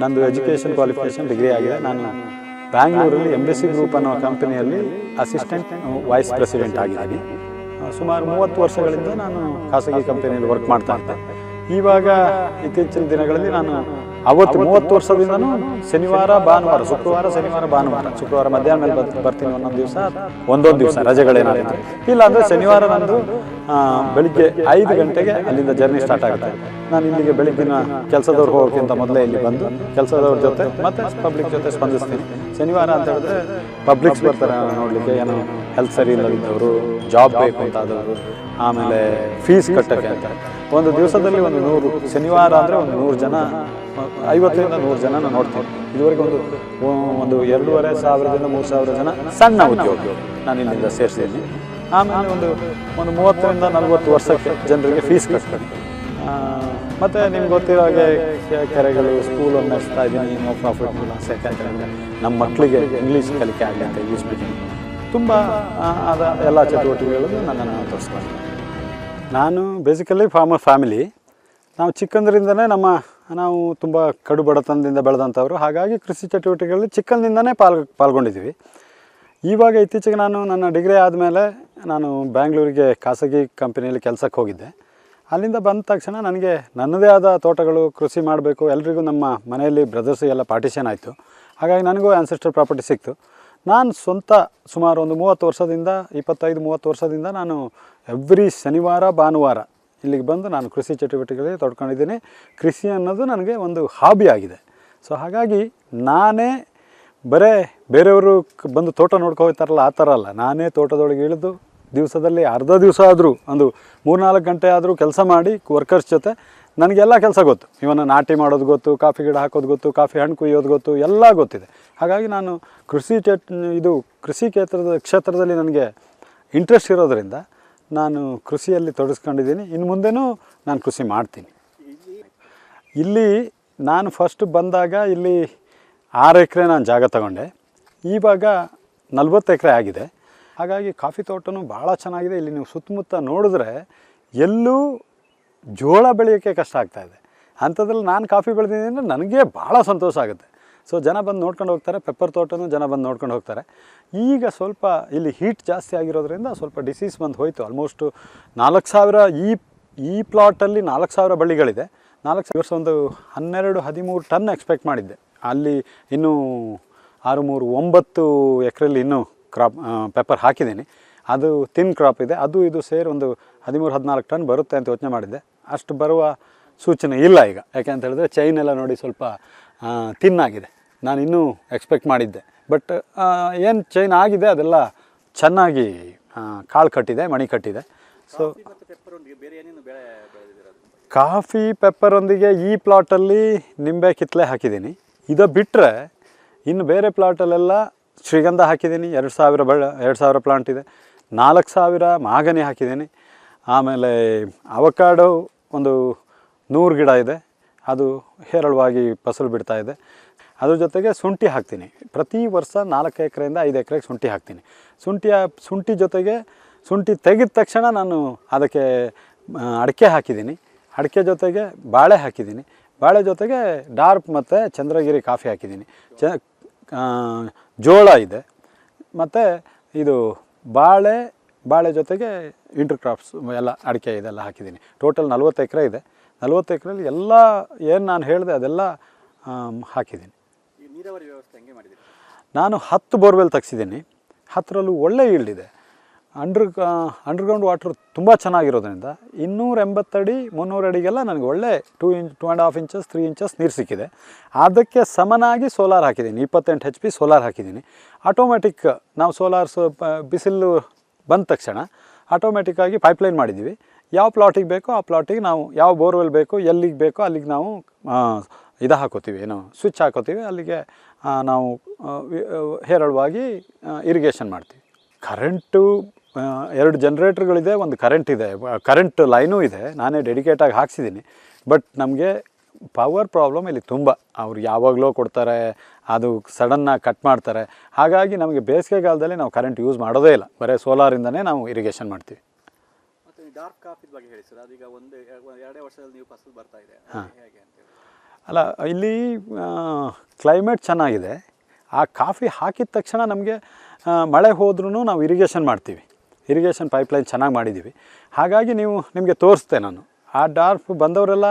ನಂದು education qualification degree ಆಗಿದೆ. ನಾನು ಬ್ಯಾಂಗ್ಳೂರಲ್ಲಿ MBC ಗ್ರೂಪ್ ಅನ್ನೋ ಕಂಪನಿಯಲ್ಲಿ ಅಸಿಸ್ಟೆಂಟ್ ವೈಸ್ ಪ್ರೆಸಿಡೆಂಟ್ ಆಗಿದ್ದೀನಿ. ಸುಮಾರು 30 ವರ್ಷಗಳಿಂದ ನಾನು ಖಾಸಗಿ ಕಂಪನಿಯಲ್ಲಿ ವರ್ಕ್ ಮಾಡ್ತಾ ಇದ್ದೆ. ಇವಾಗ ಇತ್ತೀಚಿನ ದಿನಗಳಲ್ಲಿ ನಾನು ಅವತ್ತು 30 ವರ್ಷದಿಂದನೂ ಶನಿವಾರ ಭಾನುವಾರ, ಶುಕ್ರವಾರ ಮಧ್ಯಾಹ್ನ ಮೇಲೆ ಬರ್ತೀನಿ. ಒಂದೊಂದು ದಿವಸ ರಜೆಗಳೇನಾಗುತ್ತೆ, ಇಲ್ಲ ಅಂದರೆ ಶನಿವಾರ ನಂದು ಬೆಳಿಗ್ಗೆ 5 ಗಂಟೆಗೆ ಅಲ್ಲಿಂದ ಜರ್ನಿ ಸ್ಟಾರ್ಟ್ ಆಗುತ್ತೆ. ನಾನು ಇಲ್ಲಿಗೆ ಬೆಳಿಗ್ಗಿನ ಕೆಲಸದವ್ರು ಹೋಗೋಕ್ಕಿಂತ ಮೊದಲೇ ಇಲ್ಲಿ ಬಂದು ಕೆಲಸದವ್ರ ಜೊತೆ ಮತ್ತು ಪಬ್ಲಿಕ್ ಜೊತೆ ಸ್ಪಂದಿಸ್ತೀನಿ. ಶನಿವಾರ ಅಂತ ಹೇಳಿದ್ರೆ ಪಬ್ಲಿಕ್ಸ್ ಬರ್ತಾರೆ ನೋಡಲಿಕ್ಕೆ, ಏನೋ ಹೆಲ್ತ್ ಸರಿ ಇಲ್ಲದಿದ್ದವರು, ಜಾಬ್ ಬೇಕು ಅಂತ ಆದವರು, ಆಮೇಲೆ ಫೀಸ್ ಕಟ್ಟೋಕ್ಕೆ ಅಂತ. ಒಂದು ದಿವಸದಲ್ಲಿ ಒಂದು 100 ಶನಿವಾರ ಅಂದರೆ ಒಂದು 100 ಜನ, 50ರಿಂದ 100 ಜನ ನಾನು ನೋಡ್ತೀನಿ. ಇದುವರೆಗೆ ಒಂದು 2,500ದಿಂದ 3,000 ಜನ ಸಣ್ಣ ಉದ್ಯೋಗ ನಾನು ಇಲ್ಲಿಂದ ಸೇರಿಸಿದ್ದೀನಿ. ಆಮೇಲೆ ಒಂದು 30ರಿಂದ 40 ವರ್ಷಕ್ಕೆ ಜನರಿಗೆ ಫೀಸ್ ಕಟ್ತೀನಿ. ಮತ್ತು ನಿಮ್ಗೆ ಗೊತ್ತಿರೋ ಹಾಗೆ ಕೆರೆಗಳು, ಸ್ಕೂಲನ್ನು ನಡೆಸ್ತಾ ಇದ್ದೀನಿ, ನೋ ಪ್ರಾಫಿಟ್ ಮೂಲಕ. ಯಾಕಂತೇಳಿದ್ರೆ ನಮ್ಮ ಮಕ್ಕಳಿಗೆ ಇಂಗ್ಲೀಷ್ ಕಲಿಕೆ ಆಗಲಿ ಅಂತ ಇಂಗ್ಲೀಷ್ ಸ್ಪೀಕಿಂಗ್ ತುಂಬ ಆದ ಎಲ್ಲ ಚಟುವಟಿಕೆಗಳನ್ನು ನನ್ನನ್ನು ತೋರಿಸ್ಕೊಂಡು. ನಾನು ಬೇಸಿಕಲಿ ಫಾರ್ಮರ್ ಫ್ಯಾಮಿಲಿ. ನಾವು ಚಿಕ್ಕಂದ್ರಿಂದನೇ ನಾವು ತುಂಬ ಕಡು ಬಡತನದಿಂದ ಬೆಳೆದಂಥವ್ರು. ಹಾಗಾಗಿ ಕೃಷಿ ಚಟುವಟಿಕೆಗಳಲ್ಲಿ ಚಿಕ್ಕಂದಿಂದನೇ ಪಾಲ್ಗೊಂಡಿದ್ದೀವಿ. ಇವಾಗ ಇತ್ತೀಚೆಗೆ ನಾನು ನನ್ನ ಡಿಗ್ರಿ ಆದಮೇಲೆ ನಾನು ಬ್ಯಾಂಗ್ಳೂರಿಗೆ ಖಾಸಗಿ ಕಂಪನಿಯಲ್ಲಿ ಕೆಲಸಕ್ಕೆ ಹೋಗಿದ್ದೆ. ಅಲ್ಲಿಂದ ಬಂದ ತಕ್ಷಣ ನನಗೆ ನನ್ನದೇ ಆದ ತೋಟಗಳು, ಕೃಷಿ ಮಾಡಬೇಕು. ಎಲ್ರಿಗೂ ನಮ್ಮ ಮನೆಯಲ್ಲಿ ಬ್ರದರ್ಸಿಗೆಲ್ಲ ಪಾರ್ಟಿಷನ್ ಆಯಿತು. ಹಾಗಾಗಿ ನನಗೂ ಆನ್ಸೆಸ್ಟರ್ ಪ್ರಾಪರ್ಟಿ ಸಿಕ್ತು. ನಾನು ಸ್ವಂತ ಸುಮಾರು ಒಂದು 25-30 ವರ್ಷದಿಂದ ನಾನು ಎವ್ರಿ ಶನಿವಾರ ಭಾನುವಾರ ಇಲ್ಲಿಗೆ ಬಂದು ನಾನು ಕೃಷಿ ಚಟುವಟಿಕೆಗಳಿಗೆ ತೊಡ್ಕೊಂಡಿದ್ದೀನಿ. ಕೃಷಿ ಅನ್ನೋದು ನನಗೆ ಒಂದು ಹಾಬಿ ಆಗಿದೆ. ಸೊ ಹಾಗಾಗಿ ನಾನೇ ಬರೇ ಬೇರೆಯವರು ಬಂದು ತೋಟ ನೋಡ್ಕೊ ಹೋಗ್ತಾರಲ್ಲ ಆ ಥರ ಅಲ್ಲ, ನಾನೇ ತೋಟದೊಳಗೆ ಇಳಿದು ದಿವಸದಲ್ಲಿ ಅರ್ಧ ದಿವಸ ಆದರೂ ಒಂದು 3-4 ಗಂಟೆ ಆದರೂ ಕೆಲಸ ಮಾಡಿ ವರ್ಕರ್ಸ್ ಜೊತೆ ನನಗೆಲ್ಲ ಕೆಲಸ ಗೊತ್ತು. ಇವನ್ನ ನಾಟಿ ಮಾಡೋದು ಗೊತ್ತು, ಕಾಫಿ ಗಿಡ ಹಾಕೋದು ಗೊತ್ತು, ಕಾಫಿ ಹಣ್ಣು ಕುಯ್ಯೋದು ಗೊತ್ತು, ಎಲ್ಲ ಗೊತ್ತಿದೆ. ಹಾಗಾಗಿ ನಾನು ಕೃಷಿ ಕ್ಷೇತ್ರದಲ್ಲಿ ನನಗೆ ಇಂಟ್ರೆಸ್ಟ್ ಇರೋದರಿಂದ ನಾನು ಕೃಷಿಯಲ್ಲಿ ತೊಡಗಿಸ್ಕೊಂಡಿದ್ದೀನಿ. ಇನ್ನು ಮುಂದೆನೂ ನಾನು ಕೃಷಿ ಮಾಡ್ತೀನಿ. ಇಲ್ಲಿ ನಾನು ಫಸ್ಟ್ ಬಂದಾಗ ಇಲ್ಲಿ 6 ಎಕರೆ ನಾನು ಜಾಗ ತಗೊಂಡೆ. ಇವಾಗ 40 ಎಕರೆ ಆಗಿದೆ. ಹಾಗಾಗಿ ಕಾಫಿ ತೋಟನೂ ಭಾಳ ಚೆನ್ನಾಗಿದೆ. ಇಲ್ಲಿ ನೀವು ಸುತ್ತಮುತ್ತ ನೋಡಿದ್ರೆ ಎಲ್ಲೂ ಜೋಳ ಬೆಳೆಯೋಕ್ಕೆ ಕಷ್ಟ ಆಗ್ತಾಯಿದೆ. ಅಂಥದ್ರಲ್ಲಿ ನಾನು ಕಾಫಿ ಬೆಳೆದಿದ್ದೀನಿ ಅಂದರೆ ನನಗೆ ಭಾಳ ಸಂತೋಷ ಆಗುತ್ತೆ. ಸೊ ಜನ ಬಂದು ನೋಡ್ಕೊಂಡು ಹೋಗ್ತಾರೆ. ಪೆಪ್ಪರ್ ತೋಟನೂ ಜನ ಬಂದು ನೋಡ್ಕೊಂಡು ಹೋಗ್ತಾರೆ. ಈಗ ಸ್ವಲ್ಪ ಇಲ್ಲಿ ಹೀಟ್ ಜಾಸ್ತಿ ಆಗಿರೋದ್ರಿಂದ ಸ್ವಲ್ಪ ಡಿಸೀಸ್ ಬಂದು ಹೋಯಿತು. ಆಲ್ಮೋಸ್ಟು 4,000 ಈ ಪ್ಲಾಟಲ್ಲಿ 4,000 ಬಳ್ಳಿಗಳಿದೆ. 4,000 ವರ್ಷ ಒಂದು 12-13 ಟನ್ ಎಕ್ಸ್ಪೆಕ್ಟ್ ಮಾಡಿದ್ದೆ. ಅಲ್ಲಿ ಇನ್ನೂ 9 ಎಕರೆಯಲ್ಲಿ ಇನ್ನೂ ಪೆಪ್ಪರ್ ಹಾಕಿದ್ದೀನಿ. ಅದು ತಿನ್ ಕ್ರಾಪ್ ಇದೆ. ಇದು ಸೇರಿ ಒಂದು 13-14 ಟನ್ ಬರುತ್ತೆ ಅಂತ ಯೋಚನೆ ಮಾಡಿದ್ದೆ. ಅಷ್ಟು ಬರುವ ಸೂಚನೆ ಇಲ್ಲ ಈಗ. ಯಾಕೆ ಅಂತ ಹೇಳಿದ್ರೆ ಚೈನ್ ಎಲ್ಲ ನೋಡಿ ಸ್ವಲ್ಪ ತಿನ್ನಾಗಿದೆ. ನಾನು ಇನ್ನೂ ಎಕ್ಸ್ಪೆಕ್ಟ್ ಮಾಡಿದ್ದೆ. ಬಟ್ ಏನು ಚೈನ್ ಆಗಿದೆ ಅದೆಲ್ಲ ಚೆನ್ನಾಗಿ ಕಾಳು ಕಟ್ಟಿದೆ, ಮಣಿ ಕಟ್ಟಿದೆ. ಸೊ ಕಾಫಿ ಪೆಪ್ಪರೊಂದಿಗೆ ಈ ಪ್ಲಾಟಲ್ಲಿ ನಿಂಬೆ ಕಿತ್ತಲೆ ಹಾಕಿದ್ದೀನಿ. ಇದು ಬಿಟ್ಟರೆ ಇನ್ನು ಬೇರೆ ಪ್ಲಾಟಲ್ಲೆಲ್ಲ ಶ್ರೀಗಂಧ ಹಾಕಿದ್ದೀನಿ. 2,000 ಪ್ಲಾಂಟ್ ಇದೆ. 4,000 ಮಾಗನಿ ಹಾಕಿದ್ದೀನಿ. ಆಮೇಲೆ ಅವಕಾಡೋ ಒಂದು 100 ಗಿಡ ಇದೆ. ಅದು ಹೇರಳವಾಗಿ ಫಸಲು ಬಿಡ್ತಾ ಇದೆ. ಅದ್ರ ಜೊತೆಗೆ ಶುಂಠಿ ಹಾಕ್ತೀನಿ. ಪ್ರತಿ ವರ್ಷ 4 ಎಕರೆಯಿಂದ 5 ಎಕರೆಗೆ ಶುಂಠಿ ಹಾಕ್ತೀನಿ. ಶುಂಠಿ ಜೊತೆಗೆ ಶುಂಠಿ ತೆಗೆದ ತಕ್ಷಣ ನಾನು ಅದಕ್ಕೆ ಅಡಿಕೆ ಹಾಕಿದ್ದೀನಿ. ಅಡಿಕೆ ಜೊತೆಗೆ ಬಾಳೆ ಹಾಕಿದ್ದೀನಿ. ಬಾಳೆ ಜೊತೆಗೆ ಡಾರ್ಪ್ ಮತ್ತು ಚಂದ್ರಗಿರಿ ಕಾಫಿ ಹಾಕಿದ್ದೀನಿ. ಜೋಳ ಇದೆ. ಮತ್ತು ಇದು ಬಾಳೆ ಜೊತೆಗೆ ಇಂಟರ್ ಕ್ರಾಪ್ಸ್ ಎಲ್ಲ ಅಡಿಕೆ ಇದೆಲ್ಲ ಹಾಕಿದ್ದೀನಿ. ಟೋಟಲ್ 40 ಎಕರೆ ಇದೆ. 40 ಎಕರೆಯಲ್ಲಿ ಎಲ್ಲ ಏನು ನಾನು ಹೇಳಿದೆ ಅದೆಲ್ಲ ಹಾಕಿದ್ದೀನಿ. ನೀರಾವರಿ ವ್ಯವಸ್ಥೆ ಹೆಂಗೆ ಮಾಡಿದ್ದೀರಿ? ನಾನು 10 ಬೋರ್ವೆಲ್ ತೆಗ್ಸಿದ್ದೀನಿ. 10ರಲ್ಲೂ ಒಳ್ಳೆ ಈಲ್ಡ್ ಇದೆ. ಅಂಡರ್ಗ್ರೌಂಡ್ ವಾಟ್ರ್ ತುಂಬ ಚೆನ್ನಾಗಿರೋದ್ರಿಂದ 280 ಅಡಿ 300 ಅಡಿಗೆಲ್ಲ ನನಗೆ ಒಳ್ಳೆ 2.5 ಇಂಚಸ್ 3 ಇಂಚಸ್ ನೀರು ಸಿಕ್ಕಿದೆ. ಅದಕ್ಕೆ ಸಮನಾಗಿ ಸೋಲಾರ್ ಹಾಕಿದ್ದೀನಿ. 28 HP ಸೋಲಾರ್ ಹಾಕಿದ್ದೀನಿ. ಆಟೋಮೆಟಿಕ್ ನಾವು ಬಿಸಿಲು ಬಂದ ತಕ್ಷಣ ಆಟೋಮೆಟಿಕ್ಕಾಗಿ ಪೈಪ್ಲೈನ್ ಮಾಡಿದ್ದೀವಿ. ಯಾವ ಪ್ಲಾಟಿಗೆ ಬೇಕೋ ಆ ಪ್ಲಾಟಿಗೆ ನಾವು ಯಾವ ಬೋರ್ವೆಲ್ ಬೇಕೋ ಎಲ್ಲಿಗೆ ಬೇಕೋ ಅಲ್ಲಿಗೆ ನಾವು ಹಾಕೋತೀವಿ, ಸ್ವಿಚ್ ಹಾಕೋತೀವಿ. ಅಲ್ಲಿಗೆ ನಾವು ಹೇರಳವಾಗಿ ಇರಿಗೇಷನ್ ಮಾಡ್ತೀವಿ. ಕರೆಂಟು 2 ಜನ್ರೇಟ್ರ್ಗಳಿದೆ, ಒಂದು ಕರೆಂಟ್ ಲೈನೂ ಇದೆ. ನಾನೇ ಡೆಡಿಕೇಟಾಗಿ ಹಾಕ್ಸಿದ್ದೀನಿ. ಬಟ್ ನಮಗೆ ಪವರ್ ಪ್ರಾಬ್ಲಮ್ ಇಲ್ಲಿ ತುಂಬ. ಅವ್ರು ಯಾವಾಗಲೂ ಕೊಡ್ತಾರೆ, ಅದು ಸಡನ್ನಾಗಿ ಕಟ್ ಮಾಡ್ತಾರೆ. ಹಾಗಾಗಿ ನಮಗೆ ಬೇಸಿಗೆಗಾಲದಲ್ಲಿ ನಾವು ಕರೆಂಟ್ ಯೂಸ್ ಮಾಡೋದೇ ಇಲ್ಲ. ಬರೀ ಸೋಲಾರಿಂದನೇ ನಾವು ಇರಿಗೇಷನ್ ಮಾಡ್ತೀವಿ. ಮತ್ತು ಡಾರ್ಕ್ ಕಾಫಿ ಬಗ್ಗೆ ಹೇಳಿ ಸರ್. ಅದೀಗ 1-2 ವರ್ಷದಲ್ಲಿ ನೀವು ಫಸಲು ಬರ್ತಾ ಇದೆ, ಹೇಗೆ ಅಂತೇಳಿ? ಅಲ್ಲ, ಇಲ್ಲಿ ಕ್ಲೈಮೇಟ್ ಚೆನ್ನಾಗಿದೆ. ಆ ಕಾಫಿ ಹಾಕಿದ ತಕ್ಷಣ ನಮಗೆ ಮಳೆ ಹೋದ್ರೂ ನಾವು ಇರಿಗೇಷನ್ ಮಾಡ್ತೀವಿ, ಇರಿಗೇಷನ್ ಪೈಪ್ಲೈನ್ ಚೆನ್ನಾಗಿ ಮಾಡಿದ್ದೀವಿ. ಹಾಗಾಗಿ ನಿಮಗೆ ತೋರಿಸ್ತೆ ನಾನು. ಆ ಡಾರ್ಫ್ ಬಂದವರೆಲ್ಲ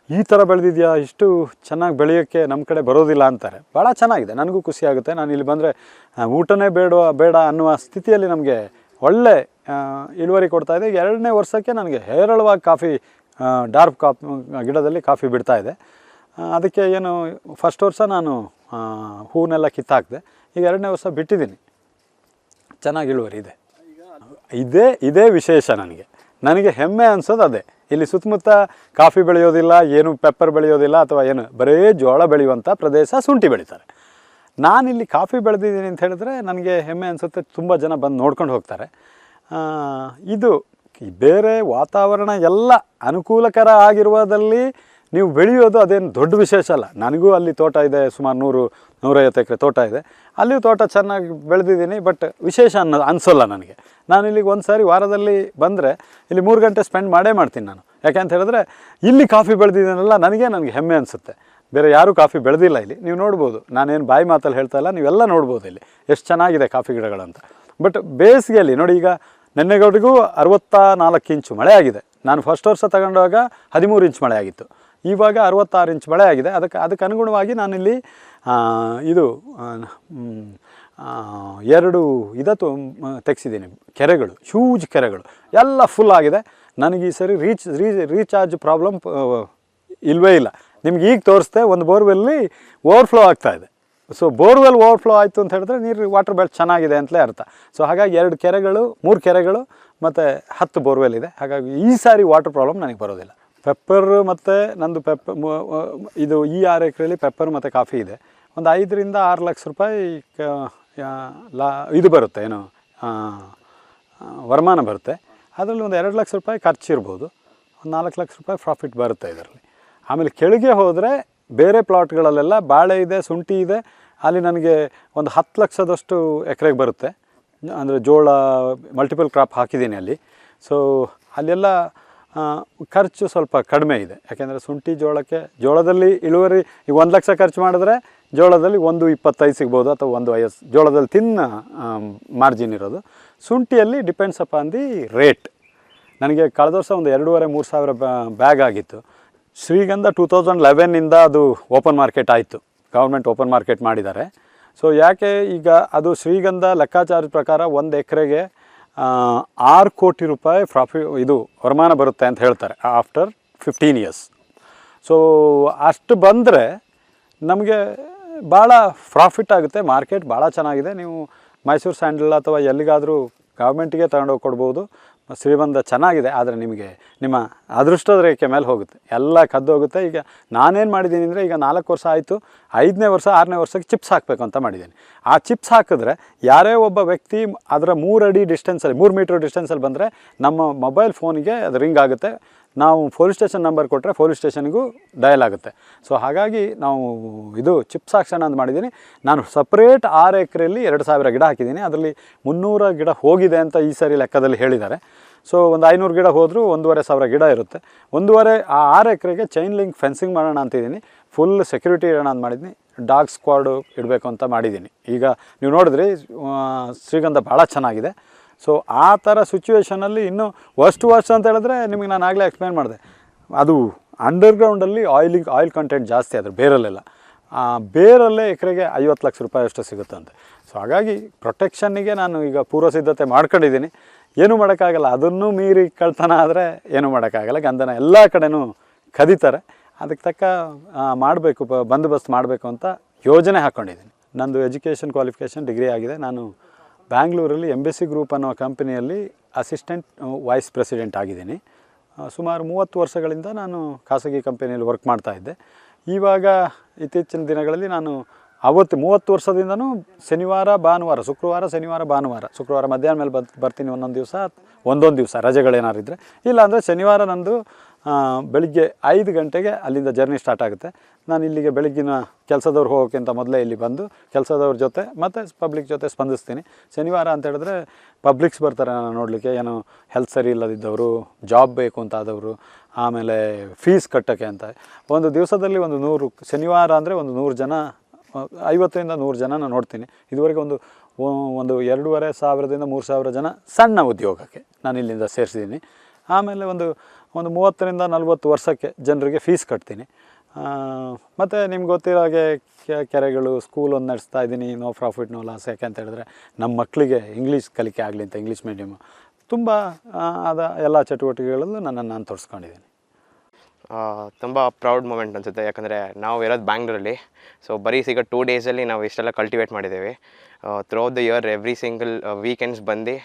ಈ ಥರ ಬೆಳೆದಿದೆಯಾ, ಇಷ್ಟು ಚೆನ್ನಾಗಿ ಬೆಳೆಯೋಕ್ಕೆ ನಮ್ಮ ಕಡೆ ಬರೋದಿಲ್ಲ ಅಂತಾರೆ. ಭಾಳ ಚೆನ್ನಾಗಿದೆ, ನನಗೂ ಖುಷಿ ಆಗುತ್ತೆ. ನಾನು ಇಲ್ಲಿ ಬಂದರೆ ಊಟನೇ ಬೇಡ ಅನ್ನುವ ಸ್ಥಿತಿಯಲ್ಲಿ ನಮಗೆ ಒಳ್ಳೆ ಇಳುವರಿ ಕೊಡ್ತಾಯಿದೆ. 2ನೇ ವರ್ಷಕ್ಕೆ ನನಗೆ ಹೇರಳವಾಗಿ ಕಾಫಿ ಡಾರ್ಫ್ ಗಿಡದಲ್ಲಿ ಕಾಫಿ ಬಿಡ್ತಾಯಿದೆ. ಅದಕ್ಕೆ ಏನು ಫಸ್ಟ್ ವರ್ಷ ನಾನು ಹೂವನ್ನೆಲ್ಲ ಕಿತ್ತಾಕಿದೆ. ಈಗ 2ನೇ ವರ್ಷ ಬಿಟ್ಟಿದ್ದೀನಿ, ಚೆನ್ನಾಗಿ ಇಳುವರಿ ಇದೆ. ಇದೇ ವಿಶೇಷ ನನಗೆ ಹೆಮ್ಮೆ ಅನಿಸೋದು ಅದೇ. ಇಲ್ಲಿ ಸುತ್ತಮುತ್ತ ಕಾಫಿ ಬೆಳೆಯೋದಿಲ್ಲ, ಏನು ಪೆಪ್ಪರ್ ಬೆಳೆಯೋದಿಲ್ಲ, ಅಥವಾ ಏನು ಬರೀ ಜೋಳ ಬೆಳೆಯುವಂಥ ಪ್ರದೇಶ, ಶುಂಠಿ ಬೆಳೀತಾರೆ. ನಾನಿಲ್ಲಿ ಕಾಫಿ ಬೆಳೆದಿದ್ದೀನಿ ಅಂತ ಹೇಳಿದ್ರೆ ನನಗೆ ಹೆಮ್ಮೆ ಅನಿಸುತ್ತೆ. ತುಂಬ ಜನ ಬಂದು ನೋಡ್ಕೊಂಡು ಹೋಗ್ತಾರೆ. ಇದು ಬೇರೆ ವಾತಾವರಣ ಎಲ್ಲ ಅನುಕೂಲಕರ ಆಗಿರುವುದಲ್ಲಿ ನೀವು ಬೆಳೆಯೋದು ಅದೇನು ದೊಡ್ಡ ವಿಶೇಷ ಅಲ್ಲ. ನನಗೂ ಅಲ್ಲಿ ತೋಟ ಇದೆ, ಸುಮಾರು 100-150 ಎಕರೆ ತೋಟ ಇದೆ. ಅಲ್ಲಿಯೂ ತೋಟ ಚೆನ್ನಾಗಿ ಬೆಳೆದಿದ್ದೀನಿ. ಬಟ್ ವಿಶೇಷ ಅನಿಸೋಲ್ಲ ನನಗೆ. ನಾನು ಇಲ್ಲಿಗೆ ಒಂದು ಸಾರಿ ವಾರದಲ್ಲಿ ಬಂದರೆ ಇಲ್ಲಿ 3 ಗಂಟೆ ಸ್ಪೆಂಡ್ ಮಾಡ್ತೀನಿ ನಾನು. ಯಾಕೆಂತ ಹೇಳಿದ್ರೆ ಇಲ್ಲಿ ಕಾಫಿ ಬೆಳೆದಿದ್ದೀನಲ್ಲ, ನನಗೆ ಹೆಮ್ಮೆ ಅನಿಸುತ್ತೆ. ಬೇರೆ ಯಾರೂ ಕಾಫಿ ಬೆಳೆದಿಲ್ಲ ಇಲ್ಲಿ. ನೀವು ನೋಡ್ಬೋದು, ನಾನೇನು ಬಾಯಿ ಮಾತಲ್ಲಿ ಹೇಳ್ತಾ ಇಲ್ಲ, ನೀವೆಲ್ಲ ನೋಡ್ಬೋದು ಇಲ್ಲಿ ಎಷ್ಟು ಚೆನ್ನಾಗಿದೆ ಕಾಫಿ ಗಿಡಗಳಂತ. ಬಟ್ ಬೇಸಿಗೆಯಲ್ಲಿ ನೋಡಿ, ಈಗ ನೆನ್ನೆಗೌಡಿಗೂ 64 ಇಂಚು ಮಳೆ ಆಗಿದೆ. ನಾನು ಫಸ್ಟ್ ವರ್ಷ ತಗೊಂಡಾಗ 13 ಇಂಚ್ ಮಳೆ ಆಗಿತ್ತು. ಇವಾಗ 66 ಇಂಚ್ ಮಳೆ ಆಗಿದೆ. ಅದಕ್ಕೆ ಅನುಗುಣವಾಗಿ ನಾನಿಲ್ಲಿ ಇದು 2 ತೆಗೆಸಿದ್ದೀನಿ ಕೆರೆಗಳು, ಹ್ಯೂಜ್ ಕೆರೆಗಳು ಎಲ್ಲ ಫುಲ್ ಆಗಿದೆ. ನನಗೆ ಈ ಸರಿ ರೀಚಾರ್ಜ್ ಪ್ರಾಬ್ಲಮ್ ಇಲ್ಲವೇ ಇಲ್ಲ. ನಿಮ್ಗೆ ಈಗ ತೋರಿಸ್ದೆ, ಒಂದು ಬೋರ್ವೆಲ್ಲಿ ಓವರ್ಫ್ಲೋ ಆಗ್ತಾಯಿದೆ. ಸೊ ಬೋರ್ವೆಲ್ ಓವರ್ಫ್ಲೋ ಆಯಿತು ಅಂತ ಹೇಳಿದ್ರೆ ವಾಟರ್ ಬೆಲ್ಟ್ ಚೆನ್ನಾಗಿದೆ ಅಂತಲೇ ಅರ್ಥ. ಸೊ ಹಾಗಾಗಿ 2 ಕೆರೆಗಳು, 3 ಕೆರೆಗಳು ಮತ್ತು 10 ಬೋರ್ವೆಲ್ ಇದೆ. ಹಾಗಾಗಿ ಈ ಸಾರಿ ವಾಟರ್ ಪ್ರಾಬ್ಲಮ್ ನನಗೆ ಬರೋದಿಲ್ಲ. ಪೆಪ್ಪರ್ ಮತ್ತು ನಂದು ಇದು ಈ 6 ಎಕರೆಯಲ್ಲಿ ಪೆಪ್ಪರ್ ಮತ್ತು ಕಾಫಿ ಇದೆ. ಒಂದು 5-6 ಲಕ್ಷ ರೂಪಾಯಿ ಇದು ಬರುತ್ತೆ, ಏನು ವರಮಾನ ಬರುತ್ತೆ. ಅದರಲ್ಲಿ ಒಂದು 2 ಲಕ್ಷ ರೂಪಾಯಿ ಖರ್ಚಿರ್ಬೋದು, ಒಂದು 4 ಲಕ್ಷ ರೂಪಾಯಿ ಪ್ರಾಫಿಟ್ ಬರುತ್ತೆ ಇದರಲ್ಲಿ. ಆಮೇಲೆ ಕೆಳಗೆ ಹೋದರೆ ಬೇರೆ ಪ್ಲಾಟ್ಗಳಲ್ಲೆಲ್ಲ ಬಾಳೆ ಇದೆ, ಶುಂಠಿ ಇದೆ. ಅಲ್ಲಿ ನನಗೆ ಒಂದು 10 ಲಕ್ಷದಷ್ಟು ಎಕರೆಗೆ ಬರುತ್ತೆ. ಅಂದರೆ ಜೋಳ ಮಲ್ಟಿಪಲ್ ಕ್ರಾಪ್ ಹಾಕಿದ್ದೀನಿ ಅಲ್ಲಿ. ಸೊ ಅಲ್ಲೆಲ್ಲ ಖರ್ಚು ಸ್ವಲ್ಪ ಕಡಿಮೆ ಇದೆ. ಯಾಕೆಂದರೆ ಶುಂಠಿ ಜೋಳದಲ್ಲಿ ಇಳುವರಿ ಈಗ 1 ಲಕ್ಷ ಖರ್ಚು ಮಾಡಿದ್ರೆ ಜೋಳದಲ್ಲಿ 1.25 ಸಿಗ್ಬೋದು, ಅಥವಾ 1.50 ಜೋಳದಲ್ಲಿ ಮಾರ್ಜಿನ್ ಇರೋದು. ಶುಂಠಿಯಲ್ಲಿ ಡಿಪೆಂಡ್ಸ್ ಅಪಾನ್ ದಿ ರೇಟ್. ನನಗೆ ಕಳೆದ ವರ್ಷ ಒಂದು 2,500-3 ಸಾವಿರ ಬ್ಯಾಗ್ ಆಗಿತ್ತು. ಶ್ರೀಗಂಧ 2011ಇಂದ ಅದು ಓಪನ್ ಮಾರ್ಕೆಟ್ ಆಯಿತು, ಗೌರ್ಮೆಂಟ್ ಓಪನ್ ಮಾರ್ಕೆಟ್ ಮಾಡಿದ್ದಾರೆ. ಸೊ ಯಾಕೆ ಈಗ ಅದು ಶ್ರೀಗಂಧ ಲೆಕ್ಕಾಚಾರದ ಪ್ರಕಾರ 1 ಎಕರೆಗೆ 6 ಕೋಟಿ ರೂಪಾಯಿ ಇದು ವರಮಾನ ಬರುತ್ತೆ ಅಂತ ಹೇಳ್ತಾರೆ ಆಫ್ಟರ್ 15 ಇಯರ್ಸ್. ಸೊ ಅಷ್ಟು ಬಂದರೆ ನಮಗೆ ಭಾಳ ಪ್ರಾಫಿಟ್ ಆಗುತ್ತೆ. ಮಾರ್ಕೆಟ್ ಭಾಳ ಚೆನ್ನಾಗಿದೆ. ನೀವು ಮೈಸೂರು ಸ್ಯಾಂಡಲ್ ಅಥವಾ ಎಲ್ಲಿಗಾದರೂ ಗೌರ್ಮೆಂಟಿಗೆ ತಗೊಂಡೋಗಿ ಕೊಡ್ಬೋದು. ಶ್ರೀಗಂಧ ಚೆನ್ನಾಗಿದೆ. ಆದರೆ ನಿಮಗೆ ನಿಮ್ಮ ಅದೃಷ್ಟದ ರೇಖೆ ಮೇಲೆ ಹೋಗುತ್ತೆ, ಎಲ್ಲ ಕದ್ದೋಗುತ್ತೆ. ಈಗ ನಾನೇನು ಮಾಡಿದ್ದೀನಿ ಅಂದರೆ, ಈಗ 4 ವರ್ಷ ಆಯಿತು, 5ನೇ ವರ್ಷ 6ನೇ ವರ್ಷಕ್ಕೆ ಚಿಪ್ಸ್ ಹಾಕಬೇಕು ಅಂತ ಮಾಡಿದ್ದೀನಿ. ಆ ಚಿಪ್ಸ್ ಹಾಕಿದ್ರೆ ಯಾರೇ ಒಬ್ಬ ವ್ಯಕ್ತಿ ಅದರ 3 ಅಡಿ ಡಿಸ್ಟೆನ್ಸಲ್ಲಿ, 3 ಮೀಟ್ರ್ ಡಿಸ್ಟೆನ್ಸಲ್ಲಿ ಬಂದರೆ ನಮ್ಮ ಮೊಬೈಲ್ ಫೋನಿಗೆ ಅದು ರಿಂಗ್ ಆಗುತ್ತೆ. ನಾವು ಪೊಲೀಸ್ ಸ್ಟೇಷನ್ ನಂಬರ್ ಕೊಟ್ಟರೆ ಪೊಲೀಸ್ ಸ್ಟೇಷನ್ಗೂ ಡಯಲ್ ಆಗುತ್ತೆ. ಸೊ ಹಾಗಾಗಿ ನಾವು ಇದು ಚಿಪ್ಸ್ ಹಾಕ್ಸೋಣ ಅಂತ ಮಾಡಿದ್ದೀನಿ. ನಾನು ಸಪ್ರೇಟ್ 6 ಎಕರೆಯಲ್ಲಿ 2,000 ಗಿಡ ಹಾಕಿದ್ದೀನಿ. ಅದರಲ್ಲಿ 300 ಗಿಡ ಹೋಗಿದೆ ಅಂತ ಈ ಸಾರಿ ಲೆಕ್ಕದಲ್ಲಿ ಹೇಳಿದ್ದಾರೆ. ಸೊ ಒಂದು 500 ಗಿಡ ಹೋದರೂ 1,500 ಗಿಡ ಇರುತ್ತೆ. 6 ಎಕರೆಗೆ ಚೈನ್ ಲಿಂಕ್ ಫೆನ್ಸಿಂಗ್ ಮಾಡೋಣ ಅಂತಿದ್ದೀನಿ. ಫುಲ್ ಸೆಕ್ಯೂರಿಟಿ ಇಡೋಣ ಅಂತ ಮಾಡಿದ್ದೀನಿ. ಡಾಗ್ ಸ್ಕ್ವಾಡು ಇಡಬೇಕು ಅಂತ ಮಾಡಿದ್ದೀನಿ. ಈಗ ನೀವು ನೋಡಿದ್ರಿ ಶ್ರೀಗಂಧ ಭಾಳ ಚೆನ್ನಾಗಿದೆ. ಸೊ ಆ ಥರ ಸಿಚುವೇಷನಲ್ಲಿ ಇನ್ನೂ ವರ್ಸ್ಟ್ ಅಂತ ಹೇಳಿದ್ರೆ, ನಿಮಗೆ ನಾನು ಆಗಲೇ ಎಕ್ಸ್ಪ್ಲೇನ್ ಮಾಡಿದೆ, ಅದು ಅಂಡರ್ಗ್ರೌಂಡಲ್ಲಿ ಆಯಿಲ್ ಕಂಟೆಂಟ್ ಜಾಸ್ತಿ ಅದ್ರ ಬೇರಲ್ಲೆಲ್ಲ. ಬೇರಲ್ಲೇ ಎಕರೆಗೆ 50 ಲಕ್ಷ ರೂಪಾಯಿ ಅಷ್ಟು ಸಿಗುತ್ತಂತೆ. ಸೊ ಹಾಗಾಗಿ ಪ್ರೊಟೆಕ್ಷನ್ನಿಗೆ ನಾನು ಈಗ ಪೂರ್ವ ಸಿದ್ಧತೆ ಮಾಡ್ಕೊಂಡಿದ್ದೀನಿ. ಏನೂ ಮಾಡೋಕ್ಕಾಗಲ್ಲ. ಅದನ್ನು ಮೀರಿ ಕಳ್ತನ ಆದರೆ ಏನೂ ಮಾಡೋಕ್ಕಾಗಲ್ಲ. ಗಂಧನ ಎಲ್ಲ ಕಡೆನೂ ಕದೀತಾರೆ. ಅದಕ್ಕೆ ತಕ್ಕ ಮಾಡಬೇಕು, ಬಂದೋಬಸ್ತ್ ಮಾಡಬೇಕು ಅಂತ ಯೋಜನೆ ಹಾಕ್ಕೊಂಡಿದ್ದೀನಿ. ನಂದು ಎಜುಕೇಷನ್ ಕ್ವಾಲಿಫಿಕೇಷನ್ ಡಿಗ್ರಿ ಆಗಿದೆ. ನಾನು ಬ್ಯಾಂಗ್ಳೂರಲ್ಲಿ ಎಂಬೆಸಿ ಗ್ರೂಪ್ ಅನ್ನೋ ಕಂಪನಿಯಲ್ಲಿ ಅಸಿಸ್ಟೆಂಟ್ ವೈಸ್ ಪ್ರೆಸಿಡೆಂಟ್ ಆಗಿದ್ದೀನಿ. ಸುಮಾರು 30 ವರ್ಷಗಳಿಂದ ನಾನು ಖಾಸಗಿ ಕಂಪನಿಯಲ್ಲಿ ವರ್ಕ್ ಮಾಡ್ತಾಯಿದ್ದೆ. ಇವಾಗ ಇತ್ತೀಚಿನ ದಿನಗಳಲ್ಲಿ ನಾನು 30 ವರ್ಷದಿಂದನೂ ಶನಿವಾರ ಭಾನುವಾರ, ಶುಕ್ರವಾರ ಮಧ್ಯಾಹ್ನ ಮೇಲೆ ಬರ್ತೀನಿ. ಒಂದೊಂದು ದಿವಸ ರಜೆಗಳೇನಾರಿದ್ದರೆ, ಇಲ್ಲಾಂದರೆ ಶನಿವಾರ ನಂದು ಬೆಳಿಗ್ಗೆ 5 ಗಂಟೆಗೆ ಅಲ್ಲಿಂದ ಜರ್ನಿ ಸ್ಟಾರ್ಟ್ ಆಗುತ್ತೆ. ನಾನು ಇಲ್ಲಿಗೆ ಬೆಳಗ್ಗಿನ ಕೆಲಸದವ್ರು ಹೋಗೋಕ್ಕಿಂತ ಮೊದಲೇ ಇಲ್ಲಿ ಬಂದು ಕೆಲಸದವ್ರ ಜೊತೆ ಮತ್ತು ಪಬ್ಲಿಕ್ ಜೊತೆ ಸ್ಪಂದಿಸ್ತೀನಿ. ಶನಿವಾರ ಅಂತ ಹೇಳಿದ್ರೆ ಪಬ್ಲಿಕ್ಸ್ ಬರ್ತಾರೆ ನಾನು ನೋಡಲಿಕ್ಕೆ, ಏನು ಹೆಲ್ತ್ ಸರಿ ಇಲ್ಲದಿದ್ದವರು, ಜಾಬ್ ಬೇಕು ಅಂತ ಆದವರು, ಆಮೇಲೆ ಫೀಸ್ ಕಟ್ಟೋಕ್ಕೆ ಅಂತ. ಒಂದು ದಿವಸದಲ್ಲಿ ಒಂದು 100 ಶನಿವಾರ ಅಂದರೆ ಒಂದು 100 ಜನ, 50ರಿಂದ 100 ಜನ ನಾನು ನೋಡ್ತೀನಿ. ಇದುವರೆಗೆ ಒಂದು 2,500ದಿಂದ 3,000 ಜನ ಸಣ್ಣ ಉದ್ಯೋಗಕ್ಕೆ ನಾನು ಇಲ್ಲಿಂದ ಸೇರಿಸಿದ್ದೀನಿ. ಆಮೇಲೆ ಒಂದು 30ರಿಂದ 40 ವರ್ಷಕ್ಕೆ ಜನರಿಗೆ ಫೀಸ್ ಕಟ್ತೀನಿ. ಮತ್ತು ನಿಮ್ಗೆ ಗೊತ್ತಿರೋ ಹಾಗೆ ಕೆರೆಗಳು, ಸ್ಕೂಲ್ ಒಂದು ನಡೆಸ್ತಾ ಇದ್ದೀನಿ, ನೋ ಪ್ರಾಫಿಟ್ ನೋ ಲಾಸ್. ಯಾಕೆ ಅಂತ ಹೇಳಿದ್ರೆ ನಮ್ಮ ಮಕ್ಕಳಿಗೆ ಇಂಗ್ಲೀಷ್ ಕಲಿಕೆ ಆಗಲಿ ಅಂತ ಇಂಗ್ಲೀಷ್ ಮೀಡಿಯಮ್ಮು ತುಂಬ ಎಲ್ಲ ಚಟುವಟಿಕೆಗಳಲ್ಲೂ ನನ್ನನ್ನು ನಾನು ತೋರಿಸ್ಕೊಂಡಿದ್ದೀನಿ. ತುಂಬ ಪ್ರೌಡ್ ಮೂಮೆಂಟ್ ಅನಿಸುತ್ತೆ. ಯಾಕಂದರೆ ನಾವು ಇರೋದು ಬ್ಯಾಂಗ್ಳೂರಲ್ಲಿ. ಸೊ ಬರೀ 2 ಡೇಸಲ್ಲಿ ನಾವು ಇಷ್ಟೆಲ್ಲ ಕಲ್ಟಿವೇಟ್ ಮಾಡಿದ್ದೇವೆ. Throughout the year every single weekends ಬಂದು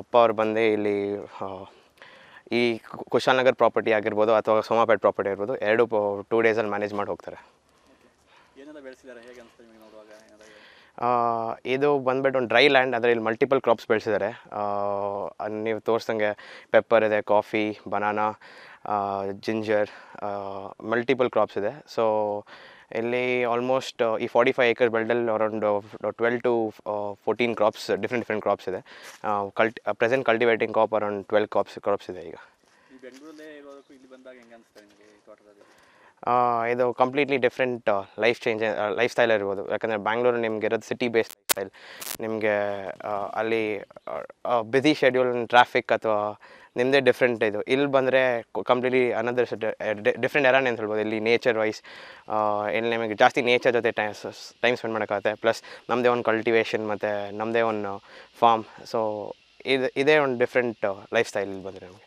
ಅಪ್ಪ ಅವ್ರು ಬಂದು ಇಲ್ಲಿ ಈ ಕುಶಾಲನಗರ್ ಪ್ರಾಪರ್ಟಿ ಆಗಿರ್ಬೋದು ಅಥವಾ ಸೋಮಾಪೇಟ್ ಪ್ರಾಪರ್ಟಿ ಆಗಿರ್ಬೋದು 2 ಡೇಸಲ್ಲಿ ಮ್ಯಾನೇಜ್ ಮಾಡಿ ಹೋಗ್ತಾರೆ. ಏನೆಲ್ಲ ಬೆಳೆಸಿದ್ದಾರೆ, ಹೇಗೆ ಅನಿಸ್ತದೆ ನಿಮಗೆ ನೋಡುವಾಗ? ಇದು ಬಂದ್ಬಿಟ್ಟು ಒಂದು ಡ್ರೈ ಲ್ಯಾಂಡ್, ಅದರಲ್ಲಿ ಮಲ್ಟಿಪಲ್ ಕ್ರಾಪ್ಸ್ ಬೆಳೆಸಿದ್ದಾರೆ. ನೀವು ತೋರಿಸ್ದಂಗೆ ಪೆಪ್ಪರ್ ಇದೆ, coffee, banana, ginger, multiple crops ಇದೆ. ಸೊ ಇಲ್ಲಿ ಆಲ್ಮೋಸ್ಟ್ ಈ 45 acres ಬೆಲ್ಡಲ್ಲಿ around 12 to 14 crops, different crops ಇದೆ. Present cultivating crop around 12 crops ಇದೆ ಈಗ. ಈ ಬೆಂಗಳೂರಲ್ಲೇ ಇರೋದಕ್ಕೂ ಇಲ್ಲಿ ಬಂದಾಗ ಹೆಂಗೆ ಅನಿಸ್ತದೆ ನಿಮಗೆ ಈ ತೋಟದಲ್ಲಿ? ಇದು ಕಂಪ್ಲೀಟ್ಲಿ ಡಿಫ್ರೆಂಟ್ ಲೈಫ್ ಸ್ಟೈಲ್ ಇರ್ಬೋದು. ಯಾಕಂದರೆ ಬ್ಯಾಂಗ್ಳೂರು ನಿಮ್ಗೆ ಇರೋದು ಸಿಟಿ ಬೇಸ್ಡ್ ಲೈಫ್ ಸ್ಟೈಲ್. ನಿಮಗೆ ಅಲ್ಲಿ ಬ್ಯುಸಿ ಶೆಡ್ಯೂಲ್, ಟ್ರಾಫಿಕ್ ಅಥವಾ ನಿಮ್ಮದೇ ಡಿಫ್ರೆಂಟ್ ಇದು. ಇಲ್ಲಿ ಬಂದರೆ ಕಂಪ್ಲೀಟ್ಲಿ ಅನದರ್ ಡಿಫ್ರೆಂಟ್ ಎರಾನೆ ಅಂತ ಹೇಳ್ಬೋದು. ಇಲ್ಲಿ ನೇಚರ್ ವೈಸ್ ಇಲ್ಲಿ ನಿಮಗೆ ಜಾಸ್ತಿ ನೇಚರ್ ಜೊತೆ ಟೈಮ್ ಸ್ಪೆಂಡ್ ಮಾಡೋಕ್ಕಾಗುತ್ತೆ. ಪ್ಲಸ್ ನಮ್ಮದೇ ಒಂದು ಕಲ್ಟಿವೇಷನ್ ಮತ್ತು ನಮ್ಮದೇ ಒಂದು ಫಾರ್ಮ್. ಸೊ ಇದೇ ಒಂದು ಡಿಫ್ರೆಂಟ್ ಲೈಫ್ ಸ್ಟೈಲ್ ಇಲ್ಲಿ ಬಂದರೆ ನಮಗೆ.